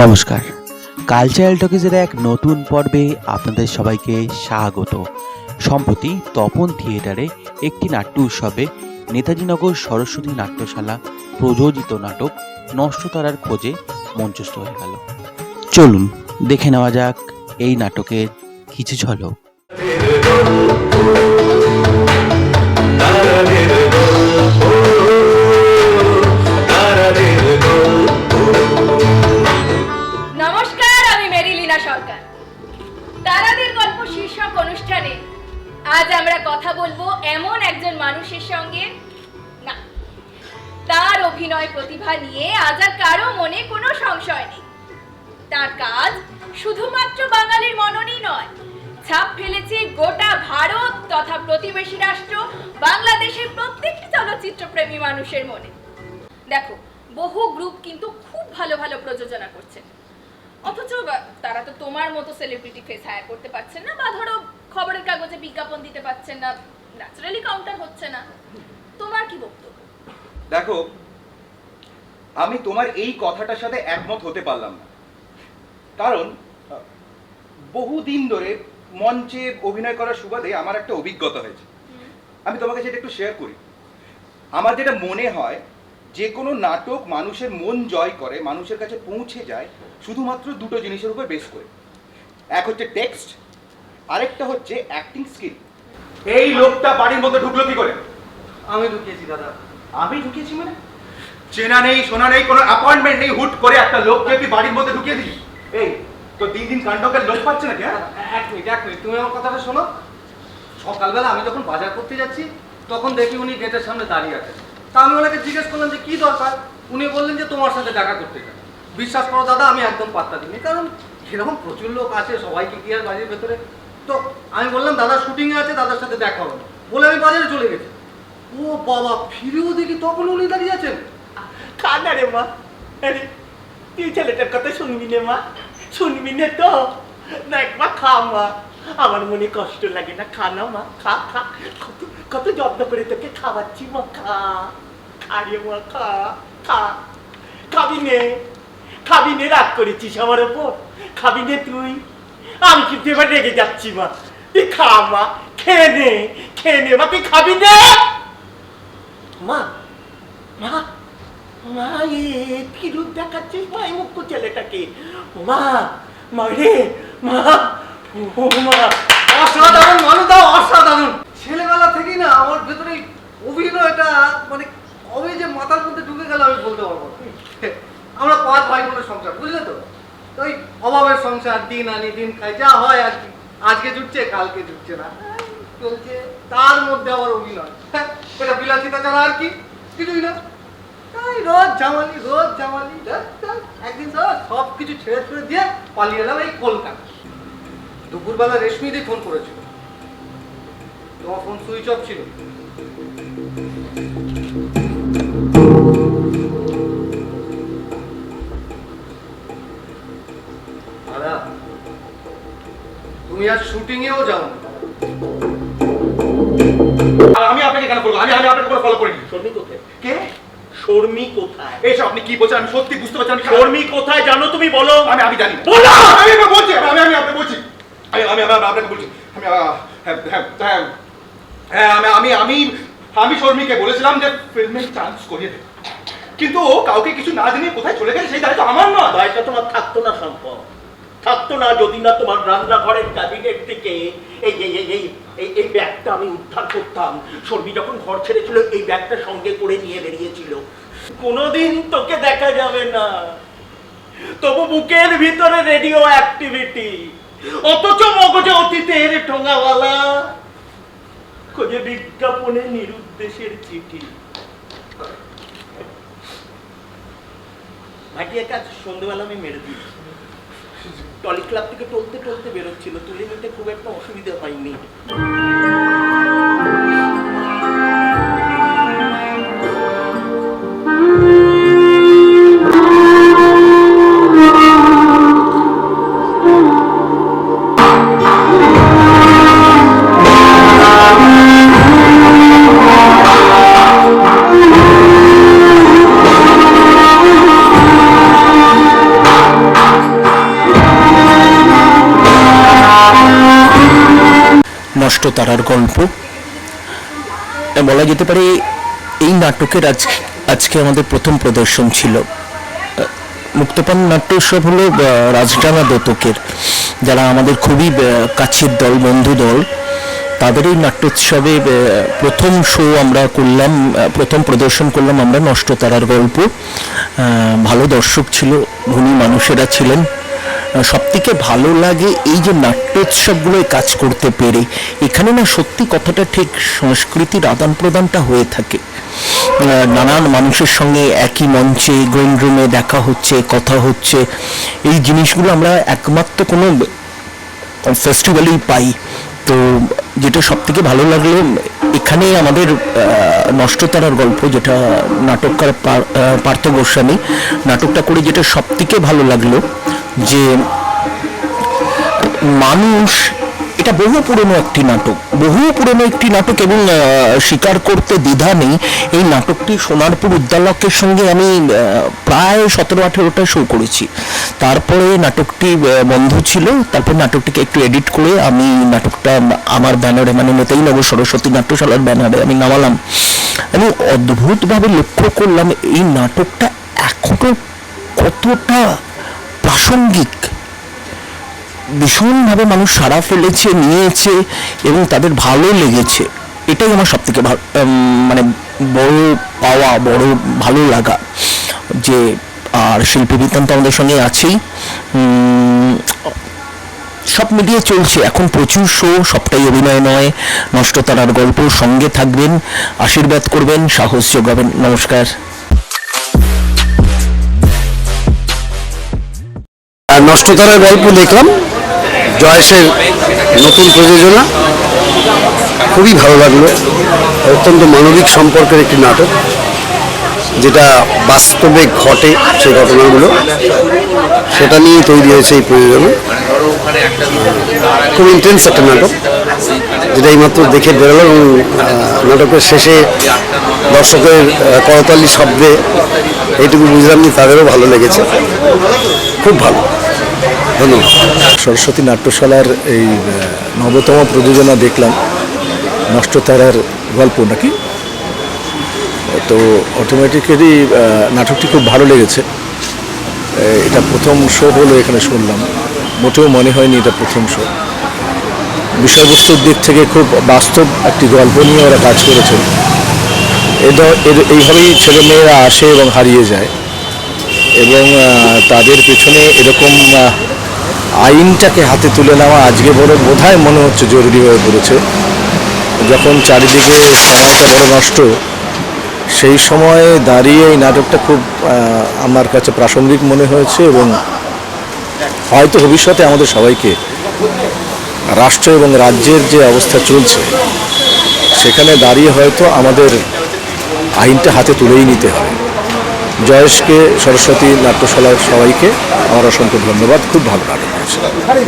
নমস্কার, কালচারাল টকিজের এক নতুন পর্বে আপনাদের সবাইকে স্বাগত। সম্প্রতি তপন থিয়েটারে একটি নাট্য উৎসবে নেতাজিনগর সরস্বতী নাট্যশালা প্রযোজিত নাটক নষ্টতারার খোঁজে মঞ্চস্থ হয়ে গেল। চলুন দেখে নেওয়া যাক এই নাটকের কিছু ঝলক। তারাদের গল্প শীর্ষক অনুষ্ঠানে আজ আমরা কথা বলবো এমন একজন মানুষের সঙ্গে, না, তার অভিনয় প্রতিভা নিয়ে আজ আর কারো মনে কোনো সংশয় নেই। তার কাজ শুধুমাত্র বাঙালির মননই নয়, ছাপ ফেলেছে গোটা ভারত তথা প্রতিবেশী রাষ্ট্র বাংলাদেশের প্রত্যেকটি চলচ্চিত্রপ্রেমী মানুষের মনে। দেখো, বহু গ্রুপ কিন্তু খুব ভালো ভালো প্রযোজনা করছে, অথচ তারা তো তোমার মতো সেলিব্রিটি ফেস হায়ার করতে পারছেন না, বা ধরো খবরের কাগজে বিজ্ঞাপন দিতে পারছেন না, ন্যাচারালি কাউন্টার হচ্ছে না। তোমার কি বক্তব্য? দেখো, আমি তোমার এই কথাটার সাথে একমত হতে পারলাম না, কারণ বহুদিন ধরে মঞ্চে অভিনয় করার সুবাদে আমার একটা অভিজ্ঞতা হয়েছে। আমি তোমাকে সেটা একটু শেয়ার করি। আমার যেটা মনে হয়, যে কোনো নাটক মানুষের মন জয় করে, মানুষের কাছে পৌঁছে যায় শুধুমাত্র দুটো জিনিসের উপর বেস করে। এক হচ্ছে টেক্সট, আরেকটা হচ্ছে অ্যাক্টিং স্কিল। এই লোকটা বাড়ির মধ্যে ঢুকলো কি করে? আমি ঢুকিয়েছি দাদা। আমি ঢুকিয়েছি মানে? চেনা নেই, শোনা নেই, কোনো অ্যাপয়েন্টমেন্ট নেই, হুট করে একটা লোককে তুই বাড়ির মধ্যে ঢুকিয়ে দিলি। এই তো দিন দিন কাণ্ডকের লোক পাচ্ছে নাকি? এক মিনিট, তুমি আমার কথাটা শোনো। সকালবেলা আমি যখন বাজার করতে যাচ্ছি তখন দেখি উনি গেটের সামনে দাঁড়িয়ে আছেন। তা আমি ওনাকে জিজ্ঞেস করলাম যে কি দরকার। উনি বললেন যে তোমার সাথে দেখা করতে চান। বিশ্বাস করো দাদা, আমি একদম পাত্তা দিইনি, কারণ এরকম প্রচুর লোক আছে, সবাইকে কি আর বাড়ির ভেতরে। তো আমি বললাম দাদা শুটিংয়ে আছে, দাদার সাথে দেখা হবে, বলে আমি বাজারে চলে গেছি। ও বাবা, ফিরেও দেখি তখন উনি দাঁড়িয়ে আছেন। খানা রে মা, আরে তুই ছেলেটার কথা শুনবি না মা? শুনবি না তো? না, একবার খা মা, আমার মনে কষ্ট লাগে না? খা না মা, খা খা, কত কত যত্ন করে তোকে খাওয়াচ্ছি মা, খা খা রে মা, খা খা। খাবি নে, খাবি নে, রাগ করেছিস আমার ওপর? খাবি নে তুই? আমি কিন্তু এবার রেগে যাচ্ছি মা, তুই খা মা, খেয়ে নে, খেয়ে নে মা, তুই খাবি নে মা। মা মা, কি রূপ দেখাচ্ছিস মা এই মুক্ত ছেলেটাকে? মা, মা রে মা, ও মা। অসাধারণ মানুদা, অসাধারণ। ছেলেবেলা থেকেই না আমার ভেতরে অভিনয়টা মানে কবে যে মাথার মধ্যে ঢুকে গেল আমি বলতে পারবো না। আমরা 5 ভাই বোনের সংসার, বুঝলে তো? ওই অভাবের সংসার, দিন আনি দিন খাই, যা হয় আর কি। আজকে জুটছে, কালকে জুটছে না, চলছে। তার মধ্যে আবার অভিনয়, এটা বিলাসিতা ছাড়া আর কি কিছুই না। রোজ জামালি, রোজ জামালি। একদিন সব কিছু ছেড়ে ছুড়ে দিয়ে পালিয়ে এলাম এই কলকাতা। দুপুরবেলা রেশমি দি ফোন করেছিল, তোমার ফোন সুইচ অফ ছিল। দাদা, তুমি আজ শুটিং এও যাও না। আমি আপনাকে কেন বলবো? আমি আপনাকে কোনো ফলো করিনি। শর্মি কোথায়? কে? শর্মি কোথায়? এইসব আপনি কি বলছেন? আমি সত্যি বুঝতে পারছি। শর্মি কোথায় জানো তুমি? বলো। আমি জানি। বলো। আমি বলছি, আমি আপনাকে বলছি, আমি আপনাকে বলছি, আমি শর্মিকে বলেছিলাম যে ফিল্মে চান্স করিয়ে দেবে, কিন্তু ও কাউকে কিছু না জানিয়ে কোথায় চলে গেছে সেই দায়িত্ব আমার নয়। দায়িত্ব তোমার থাকতো না সম্ভব, থাকতো না যদি না তোমার রান্নাঘরের ক্যাবিনেট থেকে এই ব্যাগটা আমি উদ্ধার করতাম। শর্মি যখন ঘর ছেড়েছিল এই ব্যাগটা সঙ্গে করে নিয়ে বেরিয়েছিল। কোনোদিন তোকে দেখা যাবে না, তবু বুকের ভিতরে রেডিও অ্যাক্টিভিটি, অথচ মগজে অতীতের ঠোঙাওয়ালা, খোঁজে বিজ্ঞাপনে নিরুদ্দেশের চিঠি। ভাটিয়াকে আজ সন্ধ্যেবেলা আমি মেরে দিয়েছি। টলি ক্লাব থেকে টলতে টলতে বেরোচ্ছিল, তুলে নিতে খুব একটা অসুবিধা হয়নি। নষ্ট তারার গল্প। বলা যেতে পারে এই নাটকের আজকে আমাদের প্রথম প্রদর্শন ছিল। মুক্তপান নাট্য উৎসব হলো রাজডাঙ্গা দোতকের, যারা আমাদের খুবই কাছের দল, বন্ধু দল, তাদের এই নাট্যোৎসবে প্রথম শো আমরা করলাম, প্রথম প্রদর্শন করলাম আমরা নষ্ট তারার গল্প। ভালো দর্শক ছিল, গুণী মানুষেরা ছিলেন। সবথেকে ভালো লাগে এই যে নাট্যোৎসবগুলোয় কাজ করতে পেরে। এখানে না সত্যি কথাটা ঠিক, সংস্কৃতির আদান প্রদানটা হয়ে থাকে। নানান মানুষের সঙ্গে একই মঞ্চে গ্রিন রুমে দেখা হচ্ছে, কথা হচ্ছে। এই জিনিসগুলো আমরা একমাত্র কোনো ফেস্টিভ্যালেই পাই। তো যেটা সব থেকে ভালো লাগলো, এখানে আমাদের নষ্ট তারার গল্প, যেটা নাটককার পার্থ গোস্বামী নাটকটা করে, যেটা সব থেকে ভালো লাগলো যে মানুষ, এটা বহু পুরনো একটি নাটক এবং স্বীকার করতে দ্বিধা নেই, এই নাটকটি সোনারপুর উদ্যালকের সঙ্গে আমি প্রায় 17-18টা শো করেছি। তারপরে নাটকটি বন্ধ ছিল, তারপর নাটকটিকে একটু এডিট করে আমি নাটকটা আমার ব্যানারে, মানে নেতাজিনগর সরস্বতী নাট্যশালার ব্যানারে আমি নামালাম। আমি অদ্ভুতভাবে লক্ষ্য করলাম এই নাটকটা এখনো কতটা প্রাসঙ্গিক। ভীষণভাবে মানুষ সাড়া ফেলেছে, নিয়েছে এবং তাদের ভালো লেগেছে। এটাই আমার সব থেকে মানে বড় পাওয়া, বড় ভালো লাগা। যে আর শিল্পী বিতান তো আমাদের সঙ্গে আছেই, সব মিলিয়ে চলছে এখন প্রচুর শো, সবটাই অভিনয় নয়। নষ্ট তারার গল্প, সঙ্গে থাকবেন, আশীর্বাদ করবেন, সাহস যোগাবেন। নমস্কার। নষ্ট তারার গল্প দেখলাম, জয়েসের নতুন প্রযোজনা, খুবই ভালো লাগলো। অত্যন্ত মানবিক সম্পর্কের একটি নাটক, যেটা বাস্তবে ঘটে, সেই ঘটনাগুলো সেটা নিয়ে তৈরি হয়েছে এই প্রযোজনা। খুব ইন্টেন্স একটা নাটক, যেটা এইমাত্র দেখে বেরোলো এবং নাটকের শেষে দর্শকের করতালি শব্দে এইটুকু বুঝলাম যে তাদেরও ভালো লেগেছে। খুব ভালো, ধন্যবাদ। সরস্বতী নাট্যশালার এই নবতম প্রযোজনা দেখলাম, নষ্ট তারার গল্প নাকি, তো অটোমেটিক্যালি নাটকটি খুব ভালো লেগেছে। এটা প্রথম শো হলো এখানে, শুনলাম, মোটেও মনে হয়নি এটা প্রথম শো। বিষয়বস্তুর দিক থেকে খুব বাস্তব একটি গল্প নিয়ে ওরা কাজ করেছেন। এইভাবেই ছেলেমেয়েরা আসে এবং হারিয়ে যায়, এবং তাদের পেছনে এরকম আইনটাকে হাতে তুলে নেওয়া আজকে বড় বোধহয় মনে হচ্ছে জরুরি হয়ে পড়েছে। যখন চারিদিকে সময়টা বড় নষ্ট, সেই সময়ে দাঁড়িয়ে এই নাটকটা খুব আমার কাছে প্রাসঙ্গিক মনে হয়েছে, এবং হয়তো ভবিষ্যতে আমাদের সবাইকে রাষ্ট্র এবং রাজ্যের যে অবস্থা চলছে সেখানে দাঁড়িয়ে হয়তো আমাদের আইনটা হাতে তুলেই নিতে হবে। জয়েশকে, সরস্বতী নাট্যশালার সবাইকে আমার অসংখ্য ধন্যবাদ। খুব ভালো নাটক হয়েছে।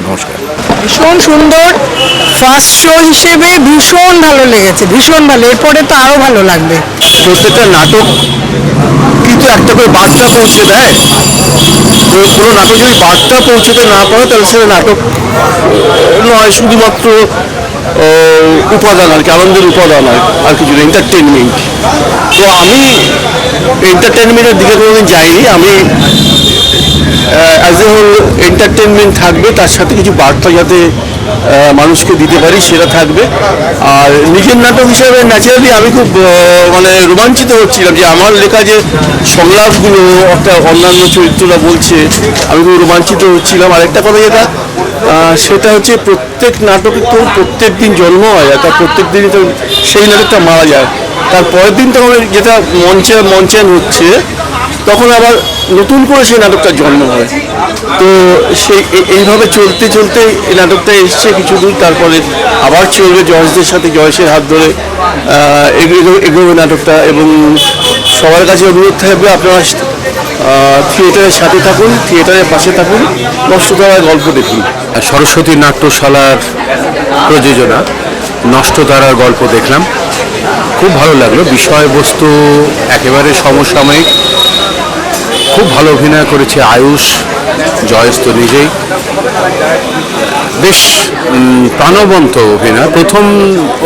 নমস্কার। ভীষণ সুন্দর, ফার্স্ট শো হিসেবে ভীষণ ভালো লেগেছে, ভীষণ ভালো। এরপরে তো আরো ভালো লাগবে। প্রত্যেকটা নাটক কিন্তু একটা করে বার্তা পৌঁছে দেয়। কোনো নাটক যদি বার্তা পৌঁছতে না পারে তাহলে সেটা নাটক নয়, শুধুমাত্র উপাদান আর কি, আনন্দের উপাদান আর কিছু এন্টারটেনমেন্ট। তো আমি এন্টারটেনমেন্টের দিকে কোনোদিন যাইনি। আমি অ্যাজ এ হোল এন্টারটেনমেন্ট থাকবে, তার সাথে কিছু বার্তা যাতে মানুষকে দিতে পারি সেটা থাকবে। আর নিজের নাটক হিসাবে ন্যাচারালি আমি খুব মানে রোমাঞ্চিত হচ্ছিলাম যে আমার লেখা যে সংলাপগুলো একটা অন্যান্য চরিত্ররা বলছে, আমি খুব রোমাঞ্চিত হচ্ছিলাম। আরেকটা কথা যেটা, সেটা হচ্ছে প্রত্যেক নাটকে তো প্রত্যেক দিন জন্ম হয়, আর তার প্রত্যেক দিনই তো সেই নাটকটা মারা যায়। তার পরের দিন তখন যেটা মঞ্চায়ন হচ্ছে, তখন আবার নতুন করে সেই নাটকটার জন্ম হয়। তো সেই এইভাবে চলতে চলতে এই নাটকটা এসছে কিছু দূর, তারপরে আবার চলবে জয়েসদের সাথে, জয়েসের হাত ধরে এগোবে নাটকটা। এবং সবার কাছে অনুরোধ থাকবে, আপনারা থিয়েটারের সাথে থাকুন, থিয়েটারের পাশে থাকুন, নষ্ট তারার গল্প দেখুন। সরস্বতী নাট্যশালার প্রযোজনা নষ্ট তারার গল্প দেখলাম, খুব ভালো লাগলো। বিষয়বস্তু একেবারে সমসাময়িক, খুব ভালো অভিনয় করেছে আয়ুষ, জয়েশ তো নিজেই। বেশ প্রাণবন্ত অভিনয়। প্রথম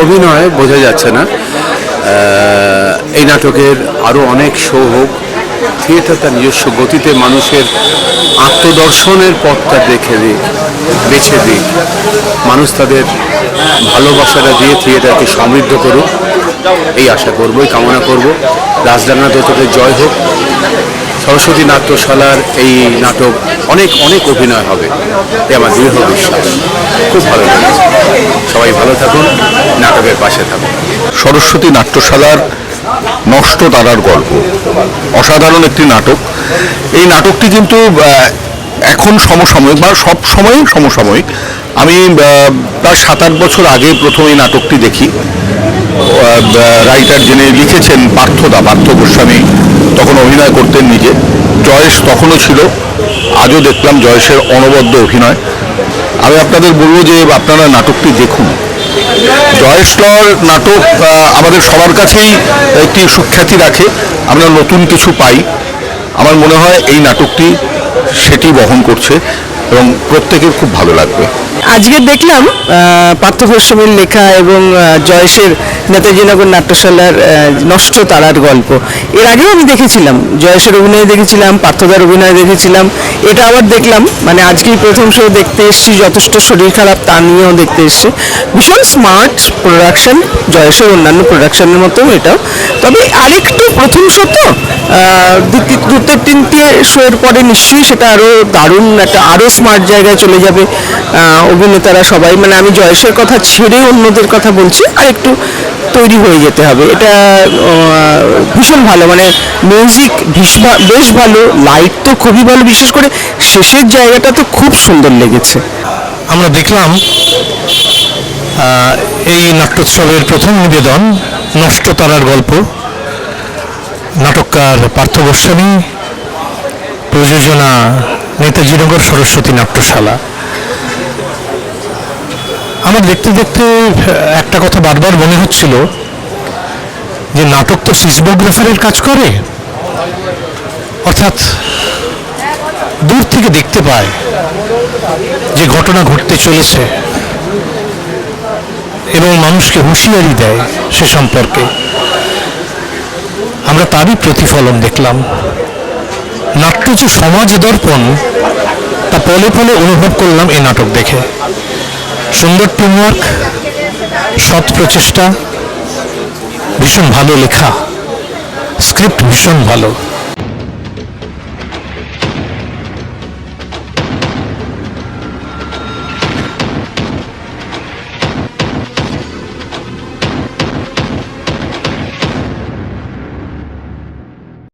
অভিনয় বোঝা যাচ্ছে না। এই নাটকের আরও অনেক শো হোক, থিয়েটার তার নিজস্ব গতিতে মানুষের আত্মদর্শনের পথটা বেছে দিক, মানুষ তাদের ভালোবাসাটা দিয়ে থিয়েটারকে সমৃদ্ধ করুক, এই আশা করব, এই কামনা করব। রাজডাঙ্গা দোতকের জয় হোক। সরস্বতী নাট্যশালার এই নাটক অনেক অনেক অভিনয় হবে, এ আমার দৃঢ় বিশ্বাস। খুব ভালো লেগেছে। সবাই ভালো থাকুন, নাটকের পাশে থাকুন। সরস্বতী নাট্যশালার নষ্ট তারার গল্প অসাধারণ একটি নাটক। এই নাটকটি কিন্তু এখন সমসাময়িক বা সব সময়ই সমসাময়িক। আমি প্রায় 7-8 বছর আগে প্রথম এই নাটকটি দেখি। রাইটার যিনি লিখেছেন পার্থ গোস্বামী তখন অভিনয় করতেন নিজে। জয়েশ তখনও ছিল, আজও দেখলাম জয়েশের অনবদ্য অভিনয়। আমি আপনাদের বলবো যে আপনারা নাটকটি দেখুন। জয়েশলর নাটক আমাদের সবার কাছেই একটি সুখ্যাতি রাখে, আমরা নতুন কিছু পাই। আমার মনে হয় এই নাটকটি সেটি বহন করছে এবং প্রত্যেকের খুব ভালো লাগবে। আজকে দেখলাম পার্থ গোস্বামীর লেখা এবং জয়েশের নেতাজিনগর নাট্যশালার নষ্ট তারার গল্প। এর আগেও আমি দেখেছিলাম, জয়েশের অভিনয় দেখেছিলাম, পার্থদার অভিনয় দেখেছিলাম, এটা আবার দেখলাম। মানে আজকেই প্রথম শো দেখতে এসেছি, যথেষ্ট শরীর খারাপ তা নিয়েও দেখতে এসেছি। ভীষণ স্মার্ট প্রোডাকশন, জয়েশের অন্যান্য প্রোডাকশনের মতো এটাও। তবে আরেকটু প্রথম শো তো, দুটো তিনটে শোয়ের পরে নিশ্চয়ই সেটা আরও দারুণ একটা আরও স্মার্ট জায়গায় চলে যাবে অভিনেতারা সবাই। মানে আমি জয়েশের কথা ছেড়ে অন্যদের কথা বলছি, আর একটু তৈরি হয়ে যেতে হবে। এটা ভীষণ ভালো, মানে মিউজিক বেশ ভালো, লাইট তো খুবই ভালো, বিশেষ করে শেষের জায়গাটা তো খুব সুন্দর লেগেছে। আমরা দেখলাম এই নাট্যোৎসবের প্রথম নিবেদন নষ্ট তারার গল্প। নাটককার পার্থ গোস্বামী, প্রযোজনা নেতাজিনগর সরস্বতী নাট্যশালা। আমার দেখতে দেখতে একটা কথা বারবার মনে হচ্ছিল যে নাটক তো সিসমোগ্রাফারের কাজ করে, অর্থাৎ দূর থেকে দেখতে পায় যে ঘটনা ঘটতে চলেছে এবং মানুষকে হুঁশিয়ারি দেয় সে সম্পর্কে। আমরা তারই প্রতিফলন দেখলাম। নাট্য যে সমাজ দর্পণ তা পলে পলে অনুভব করলাম এই নাটক দেখে। সুন্দর টিমওয়ার্ক, সৎ প্রচেষ্টা, ভীষণ ভালো লেখা, স্ক্রিপ্ট ভীষণ ভালো।